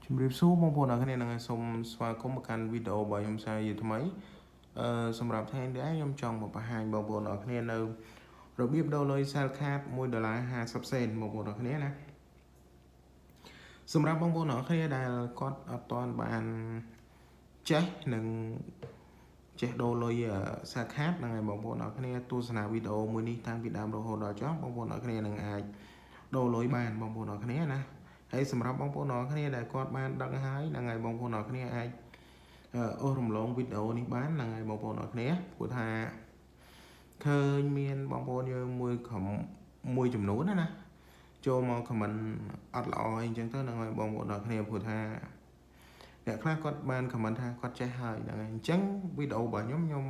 ជំរាបសួរបងប្អូនអរគ្នានឹងសូមស្វាគមន៍មកកាន់វីដេអូរបស់ខ្ញុំសារយថ្មីសម្រាប់ថ្ងៃនេះខ្ញុំចង់មកបង្ហាញបងប្អូនអរគ្នានៅរបៀបដូរលុយ Cell Card $1.50 បងប្អូនអរគ្នាណាសម្រាប់បងប្អូនអរគ្នាដែលគាត់អត់ទាន់បានចេះនឹងចេះដូរលុយ Cell Card ហ្នឹងហើយបងប្អូនអរគ្នាទស្សនាវីដេអូមួយនេះតាំងពីដើមរហូតដល់ចប់បងប្អូនអរគ្នានឹងអាចដូរលុយបានបងប្អូនអរគ្នាណាហើយសម្រាប់បងប្អូនអរគ្នាដែលគាត់បានដឹងហើយហ្នឹងហើយបងប្អូនអរគ្នាអាចអូសរំលងវីដេអូនេះបានហ្នឹងហើយបងប្អូនអរគ្នាព្រោះថាឃើញមានបងប្អូនយើងមួយចំនួនណាចូលមកខមមិនអត់ល្អអីចឹងទៅហ្នឹងហើយបងប្អូនអរគ្នាព្រោះថាអ្នកខ្លះគាត់បានខមមិនថាគាត់ចេះហើយហ្នឹងហើយអញ្ចឹងវីដេអូរបស់ខ្ញុំ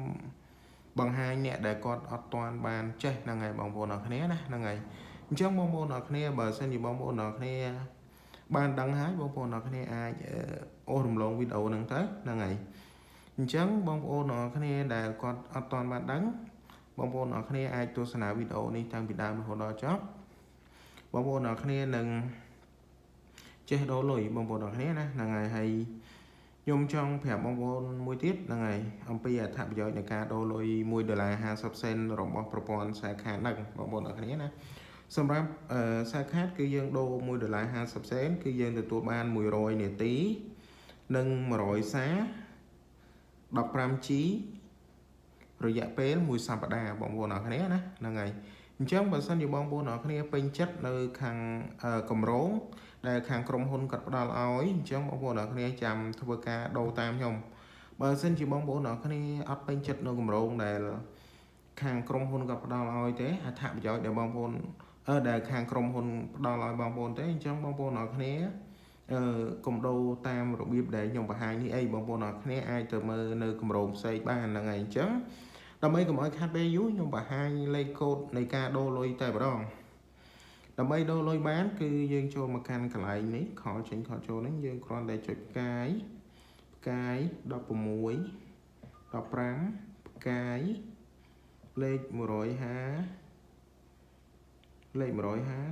បង្ហាញអ្នកដែលគាត់អត់ទាន់បានចេះហ្នឹងហើយបងប្អូនអរគ្នាណាហ្នឹងហើយអញ្ចឹងបងប្អូនអរគ្នាបើសិនជាបងប្អូនអរគ្នាបានដឹងហើយបងប្អូនអរគ្នាអាចអូសរំលងវីដេអូហ្នឹងទៅហ្នឹងហើយអញ្ចឹងបងប្អូនអរគ្នាដែលគាត់អត់ទាន់បានដឹងបងប្អូនអរគ្នាអាចទស្សនាវីដេអូនេះតាំងពីដើមរហូតដល់ចប់បងប្អូនអរគ្នានឹងចេះដូរលុយបងប្អូនអរគ្នាណាហ្នឹងហើយហើយខ្ញុំចង់ប្រាប់បងប្អូនមួយទៀតហ្នឹងហើយអំពីអត្ថប្រយោជន៍នៃការដូរលុយ$1.50របស់ប្រព័ន្ធខ្សែខាតហ្នឹងបងប្អូនអរគ្នាណាសម្រាប់ខ្សែខាតគឺយើងដូរ$1.50គឺយើងទទួលបាន100នាទីនិង100សារ 15G រយៈពេលមួយសប្តាហ៍បងប្អូនអរគ្នាណាហ្នឹងហើយអញ្ចឹងបើសិនជាបងប្អូនអរគ្នាពេញចិត្តនៅខាងកម្រងដែលខាងក្រុមហ៊ុនគាត់ផ្ដល់ឲ្យអញ្ចឹងបងប្អូនអរគ្នាចាំធ្វើការដូរតាមខ្ញុំបើសិនជាបងប្អូនអរគ្នាអត់ពេញចិត្តនៅកម្រងដែលខាងក្រុមហ៊ុនគាត់ផ្ដល់ឲ្យទេអត្ថប្រយោជន៍ដែលបងប្អូនដែលខាងក្រុមហ៊ុនផ្ដល់ឲ្យបងប្អូនទេអញ្ចឹងបងប្អូនអរគ្នាកុំដូរតាមរបៀបដែលខ្ញុំបង្ហាញនេះអីបងប្អូនអរគ្នាអាចទៅមើលនៅកម្រងផ្សេងបានហ្នឹងហើយអញ្ចឹងដើម្បីកុំឲ្យខាត់ពេលយូរខ្ញុំបង្ហាញលេខកូដនៃការដូរលុយតែម្ដងដើម្បីដូរលុយបានគឺយើងចូលមកកាន់កន្លែងនេះខលចេញខលចូលនេះយើងគ្រាន់តែចុចផ្កាយ16 15ផ្កាយលេខ150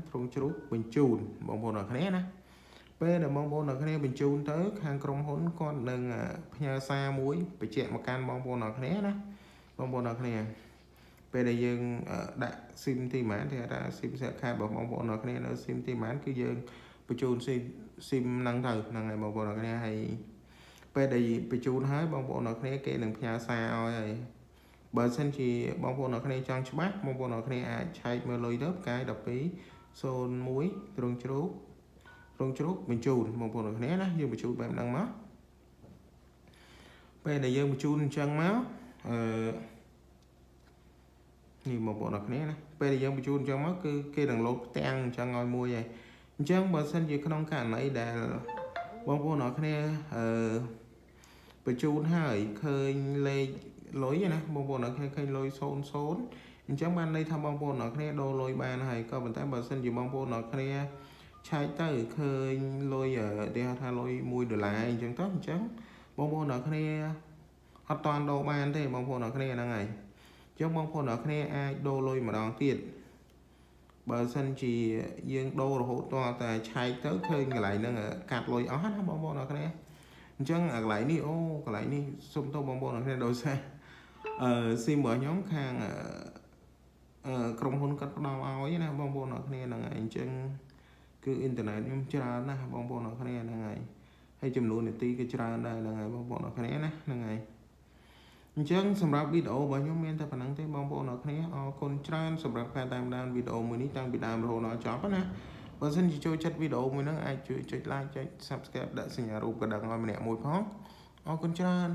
ទ្រង់ជ្រូកបញ្ជូនបងប្អូនអរគ្នាណាពេលដែលបងប្អូនអរគ្នាបញ្ជូនទៅខាងក្រុមហ៊ុនគាត់នឹងផ្ញើសារមួយបញ្ជាក់មកកាន់បងប្អូនអរគ្នាណាបងប្អូនអរគ្នាពេលដែលយើងដាក់ SIM ទីម៉ានគេថា SIM សេខាតរបស់បងប្អូនអរគ្នានៅ SIM ទីម៉ានគឺយើងបញ្ជូន SIM ហ្នឹងទៅហ្នឹងហើយបងប្អូនអរគ្នាហើយពេលដែលបញ្ជូនហើយបងប្អូនអរគ្នាគេនឹងផ្ញើសារឲ្យហើយបើសិនជាបងប្អូនអរគ្នាចង់ច្បាស់បងប្អូនអរគ្នាអាចឆែកមើលលុយទៅផ្កាយ1201ទ្រង់ជ្រូកបញ្ជូនបងប្អូនអរគ្នាណាយើងបញ្ជូនបែបហ្នឹងមកពេលដែលយើងបញ្ជូនអញ្ចឹងមកនេះបងប្អូនអរគ្នាណាពេលដែលយើងបញ្ជូនអញ្ចឹងមកគឺគេនឹងលោតផ្ទាំងអញ្ចឹងឲ្យមួយហើយអញ្ចឹងបើសិនជាក្នុងករណីដែលបងប្អូនអរគ្នាបញ្ជូនហើយឃើញលេខលុយណាបងប្អូនអរគ្នាឃើញលុយ00អញ្ចឹងបានន័យថាបងប្អូនអរគ្នាដូរលុយបានហើយក៏ប៉ុន្តែបើសិនជាបងប្អូនអរគ្នាឆែកទៅឃើញលុយគេហៅថាលុយ$1អញ្ចឹងទៅអញ្ចឹងបងប្អូនអរគ្នាអត់តាន់ដូរបានទេបងប្អូនអរគ្នាហ្នឹងហើយអញ្ចឹងបងប្អូនអរគ្នាអាចដូរលុយម្ដងទៀតបើសិនជាយើងដូររហូតតតែឆែកទៅឃើញកន្លែងហ្នឹងកាត់លុយអស់ណាបងប្អូនអរគ្នាអញ្ចឹងកន្លែងនេះកន្លែងនេះសុំទោសបងប្អូនអរគ្នាដោយសារស៊ីមរបស់ខ្ញុំខាងក្រុមហ៊ុនគាត់ផ្ដល់ឲ្យណាបងប្អូនអរគ្នាហ្នឹងហើយអញ្ចឹងគឺអ៊ីនធឺណិតខ្ញុំច្រើនណាស់បងប្អូនអរគ្នាហ្នឹងហើយចំនួននាទីក៏ច្រើនដែរហ្នឹងហើយបងប្អូនអរគ្នាណាហ្នឹងហើយអញ្ចឹងសម្រាប់វីដេអូរបស់ខ្ញុំមានតែប៉ុណ្្នឹងទេបងប្អូនអរគ្នាអរគុណច្រើនសម្រាប់ការតាមដានវីដេអូមួយនេះតាំងពីដើមរហូតដល់ចប់ណាបើសិនជាចូលចិត្តវីដេអូមួយហ្នឹងអាចជួយចុច like ចុច subscribe ដាក់សញ្ញារូបកណ្ដឹងឲ្យម្នាក់មួយផងអរគុណច្រើន